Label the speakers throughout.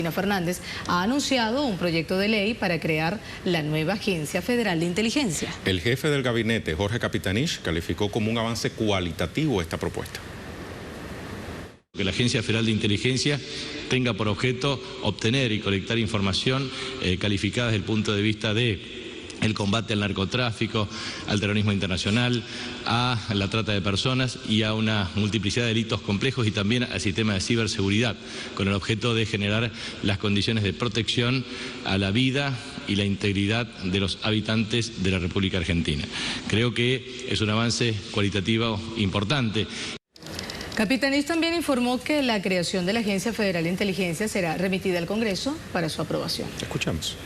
Speaker 1: Cristina Fernández ha anunciado un proyecto de ley para crear la nueva Agencia Federal de Inteligencia.
Speaker 2: El jefe del gabinete, Jorge Capitanich, calificó como un avance cualitativo esta propuesta.
Speaker 3: Que la Agencia Federal de Inteligencia tenga por objeto obtener y colectar información calificada desde el punto de vista de el combate al narcotráfico, al terrorismo internacional, a la trata de personas y a una multiplicidad de delitos complejos y también al sistema de ciberseguridad, con el objeto de generar las condiciones de protección a la vida y la integridad de los habitantes de la República Argentina. Creo que es un avance cualitativo importante.
Speaker 1: Capitanich también informó que la creación de la Agencia Federal de Inteligencia será remitida al Congreso para su aprobación.
Speaker 2: Escuchamos.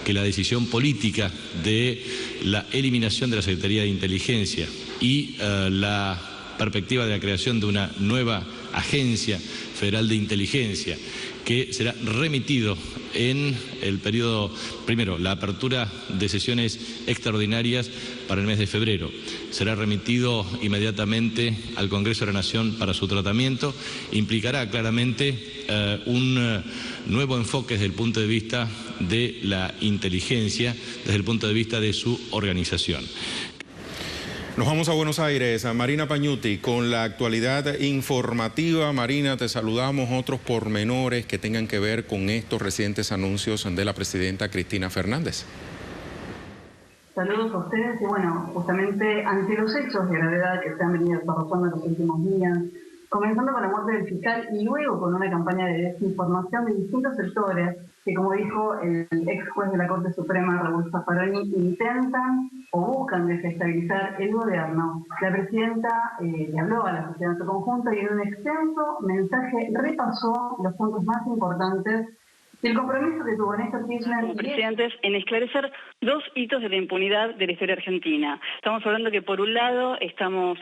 Speaker 3: Que la decisión política de la eliminación de la Secretaría de Inteligencia y la perspectiva de la creación de una nueva Agencia Federal de Inteligencia, que será remitido en el periodo, primero, la apertura de sesiones extraordinarias para el mes de febrero. Será remitido inmediatamente al Congreso de la Nación para su tratamiento. Implicará claramente un nuevo enfoque desde el punto de vista de la inteligencia, desde el punto de vista de su organización.
Speaker 2: Nos vamos a Buenos Aires, a Marina Pañuti, con la actualidad informativa. Marina, te saludamos. Otros pormenores que tengan que ver con estos recientes anuncios de la presidenta Cristina Fernández.
Speaker 4: Saludos a ustedes y bueno, justamente ante los hechos de gravedad que se han venido desarrollando en los últimos días, comenzando con la muerte del fiscal y luego con una campaña de desinformación de distintos sectores que, como dijo el ex juez de la Corte Suprema, Raúl Zaffaroni, intentan o buscan desestabilizar el gobierno. La presidenta le habló a la sociedad en su conjunto y en un extenso mensaje repasó los puntos más importantes del compromiso que tuvo Néstor Kirchner
Speaker 5: como presidentes en esclarecer dos hitos de la impunidad de la historia argentina. Estamos hablando que por un lado estamos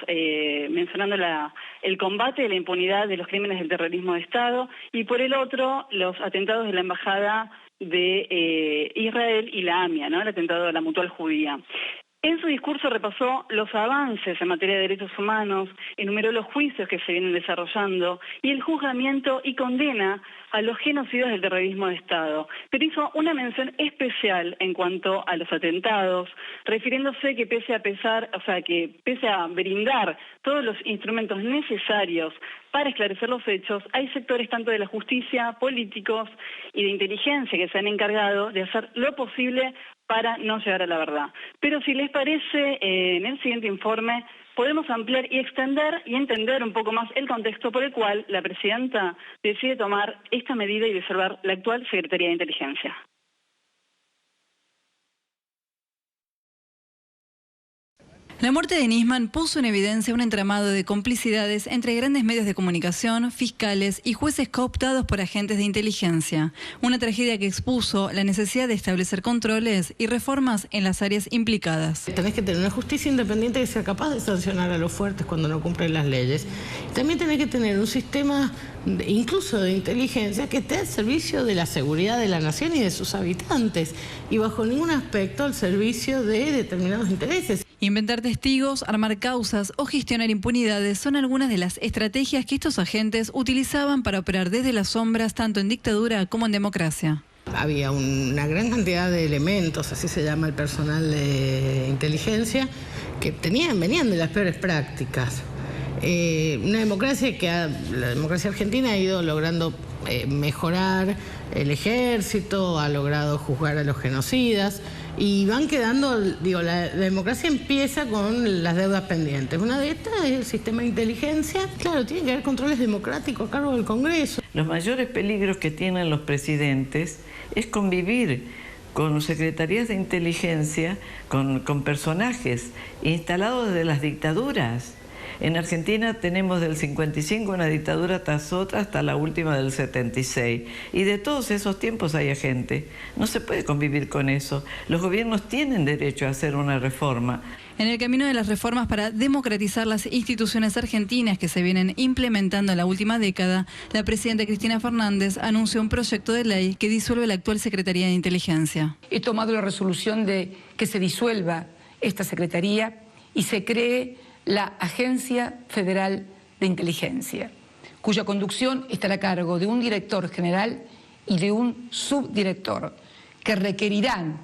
Speaker 5: mencionando el combate de la impunidad de los crímenes del terrorismo de Estado y por el otro los atentados de la Embajada de Israel y la AMIA, ¿no? El atentado de la Mutual Judía. En su discurso repasó los avances en materia de derechos humanos, enumeró los juicios que se vienen desarrollando y el juzgamiento y condena a los genocidios del terrorismo de Estado. Pero hizo una mención especial en cuanto a los atentados, refiriéndose que pese a brindar todos los instrumentos necesarios para esclarecer los hechos, hay sectores tanto de la justicia, políticos y de inteligencia que se han encargado de hacer lo posible para no llegar a la verdad. Pero si les parece, en el siguiente informe podemos ampliar y extender y entender un poco más el contexto por el cual la presidenta decide tomar esta medida y disolver la actual Secretaría de Inteligencia.
Speaker 6: La muerte de Nisman puso en evidencia un entramado de complicidades entre grandes medios de comunicación, fiscales y jueces cooptados por agentes de inteligencia. Una tragedia que expuso la necesidad de establecer controles y reformas en las áreas implicadas.
Speaker 7: Tenés que tener una justicia independiente que sea capaz de sancionar a los fuertes cuando no cumplen las leyes. También tenés que tener un sistema incluso de inteligencia que esté al servicio de la seguridad de la nación y de sus habitantes y bajo ningún aspecto al servicio de determinados intereses.
Speaker 6: Inventar testigos, armar causas o gestionar impunidades son algunas de las estrategias que estos agentes utilizaban para operar desde las sombras, tanto en dictadura como en democracia.
Speaker 7: Había una gran cantidad de elementos, así se llama el personal de inteligencia, que venían de las peores prácticas. Una democracia la democracia argentina ha ido logrando mejorar el ejército, ha logrado juzgar a los genocidas y van quedando, la democracia empieza con las deudas pendientes. Una de estas es el sistema de inteligencia. Claro, tiene que haber controles democráticos a cargo del Congreso.
Speaker 8: Los mayores peligros que tienen los presidentes es convivir con secretarías de inteligencia, con personajes instalados desde las dictaduras. En Argentina tenemos del 55 una dictadura tras otra hasta la última del 76. Y de todos esos tiempos hay gente. No se puede convivir con eso. Los gobiernos tienen derecho a hacer una reforma.
Speaker 6: En el camino de las reformas para democratizar las instituciones argentinas que se vienen implementando en la última década, la presidenta Cristina Fernández anunció un proyecto de ley que disuelve la actual Secretaría de Inteligencia.
Speaker 9: He tomado la resolución de que se disuelva esta Secretaría y se cree la Agencia Federal de Inteligencia, cuya conducción estará a cargo de un director general y de un subdirector, que requerirán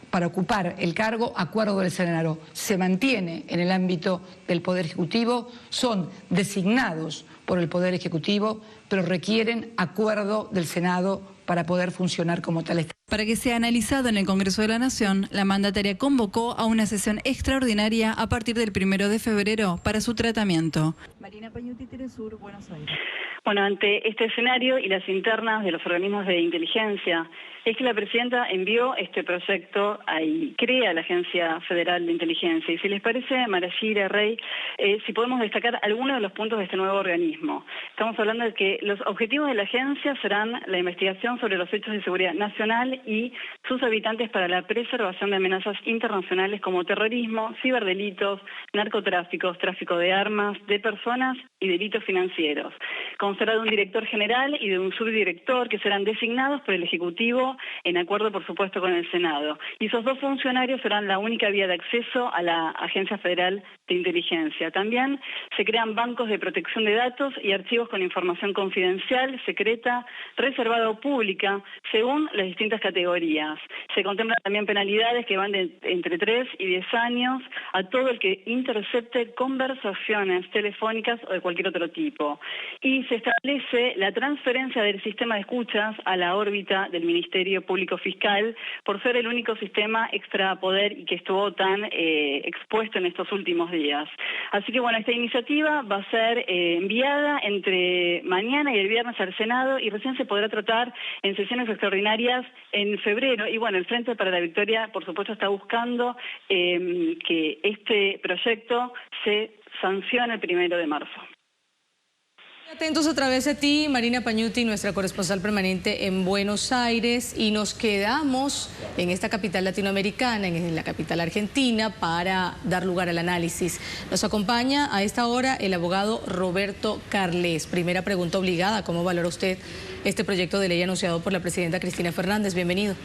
Speaker 9: para ocupar el cargo acuerdo del Senado. Se mantiene en el ámbito del Poder Ejecutivo, son designados por el Poder Ejecutivo, pero requieren acuerdo del Senado para poder funcionar como tal.
Speaker 6: Para que sea analizado en el Congreso de la Nación, la mandataria convocó a una sesión extraordinaria a partir del 1 de febrero para su tratamiento. Marina Pañuti, Telesur, Buenos Aires.
Speaker 5: Bueno, ante este escenario y las internas de los organismos de inteligencia, es que la presidenta envió este proyecto y crea la Agencia Federal de Inteligencia. Y si les parece, Marashira, Rey, si podemos destacar algunos de los puntos de este nuevo organismo. Estamos hablando de que los objetivos de la agencia serán la investigación sobre los hechos de seguridad nacional y sus habitantes para la preservación de amenazas internacionales como terrorismo, ciberdelitos, narcotráficos, tráfico de armas, de personas y delitos financieros. Constará de un director general y de un subdirector que serán designados por el Ejecutivo en acuerdo, por supuesto, con el Senado. Y esos dos funcionarios serán la única vía de acceso a la Agencia Federal de Inteligencia. También se crean bancos de protección de datos y archivos con información confidencial, secreta, reservada o pública, según las distintas categorías. Se contemplan también penalidades que van de entre 3 y 10 años a todo el que intercepte conversaciones telefónicas o de cualquier otro tipo. Y se establece la transferencia del sistema de escuchas a la órbita del Ministerio Público Fiscal por ser el único sistema extrapoder y que estuvo tan expuesto en estos últimos días. Así que bueno, esta iniciativa va a ser enviada entre mañana y el viernes al Senado y recién se podrá tratar en sesiones extraordinarias en febrero. Y bueno, el Frente para la Victoria, por supuesto, está buscando que este proyecto se sancione el 1 de marzo.
Speaker 1: Atentos otra vez a ti, Marina Pañuti, nuestra corresponsal permanente en Buenos Aires, y nos quedamos en esta capital latinoamericana, en la capital argentina, para dar lugar al análisis. Nos acompaña a esta hora el abogado Roberto Carles. Primera pregunta obligada, ¿cómo valora usted este proyecto de ley anunciado por la presidenta Cristina Fernández? Bienvenido.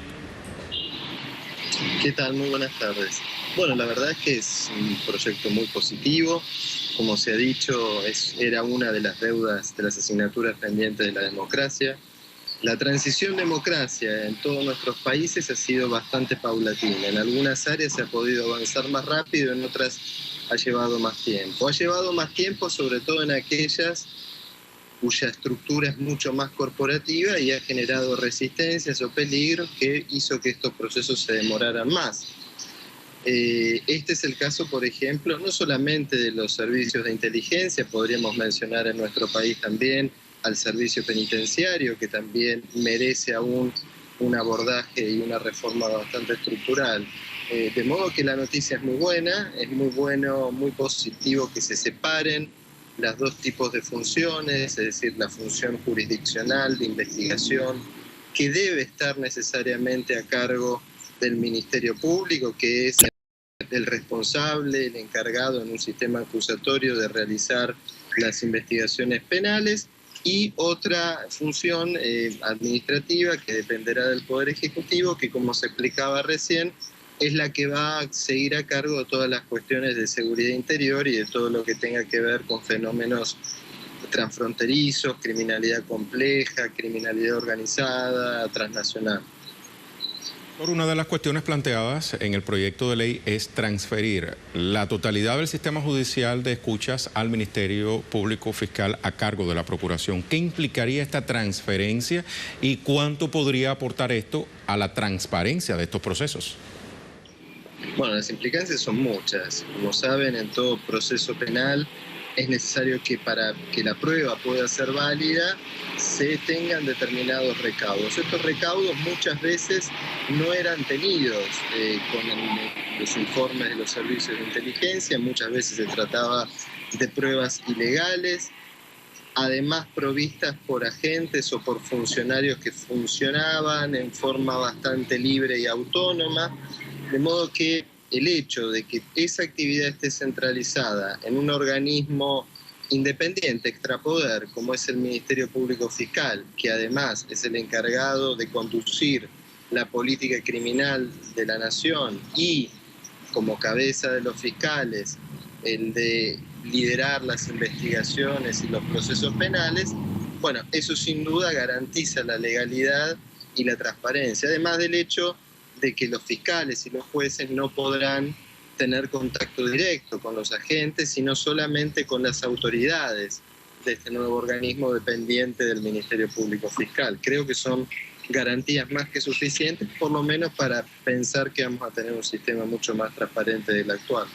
Speaker 10: ¿Qué tal? Muy buenas tardes. Bueno, la verdad es que es un proyecto muy positivo. Como se ha dicho, era una de las deudas, de las asignaturas pendientes de la democracia. La transición democracia en todos nuestros países ha sido bastante paulatina. En algunas áreas se ha podido avanzar más rápido, en otras ha llevado más tiempo. Ha llevado más tiempo sobre todo en aquellas cuya estructura es mucho más corporativa y ha generado resistencias o peligros que hizo que estos procesos se demoraran más. Este es el caso, por ejemplo, no solamente de los servicios de inteligencia, podríamos mencionar en nuestro país también al servicio penitenciario, que también merece aún un abordaje y una reforma bastante estructural. De modo que la noticia es muy buena, es muy bueno, muy positivo que se separen las dos tipos de funciones, es decir, la función jurisdiccional de investigación, que debe estar necesariamente a cargo del Ministerio Público, que es el responsable, el encargado en un sistema acusatorio de realizar las investigaciones penales, y otra función administrativa que dependerá del Poder Ejecutivo, que, como se explicaba recién, es la que va a seguir a cargo de todas las cuestiones de seguridad interior y de todo lo que tenga que ver con fenómenos transfronterizos, criminalidad compleja, criminalidad organizada, transnacional.
Speaker 2: Una de las cuestiones planteadas en el proyecto de ley es transferir la totalidad del sistema judicial de escuchas al Ministerio Público Fiscal a cargo de la Procuración. ¿Qué implicaría esta transferencia y cuánto podría aportar esto a la transparencia de estos procesos?
Speaker 10: Bueno, las implicancias son muchas. Como saben, en todo proceso penal es necesario que para que la prueba pueda ser válida se tengan determinados recaudos. Estos recaudos muchas veces no eran tenidos con los informes de los servicios de inteligencia, muchas veces se trataba de pruebas ilegales, además provistas por agentes o por funcionarios que funcionaban en forma bastante libre y autónoma, de modo que el hecho de que esa actividad esté centralizada en un organismo independiente, extrapoder, como es el Ministerio Público Fiscal, que además es el encargado de conducir la política criminal de la nación y, como cabeza de los fiscales, el de liderar las investigaciones y los procesos penales, bueno, eso sin duda garantiza la legalidad y la transparencia, además del hecho de que los fiscales y los jueces no podrán tener contacto directo con los agentes, sino solamente con las autoridades de este nuevo organismo dependiente del Ministerio Público Fiscal. Creo que son garantías más que suficientes, por lo menos para pensar que vamos a tener un sistema mucho más transparente del actual.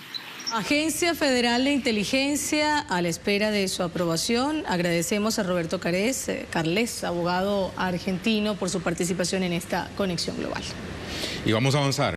Speaker 1: Agencia Federal de Inteligencia, a la espera de su aprobación. Agradecemos a Roberto Carles, abogado argentino, por su participación en esta Conexión Global.
Speaker 2: Y vamos a avanzar.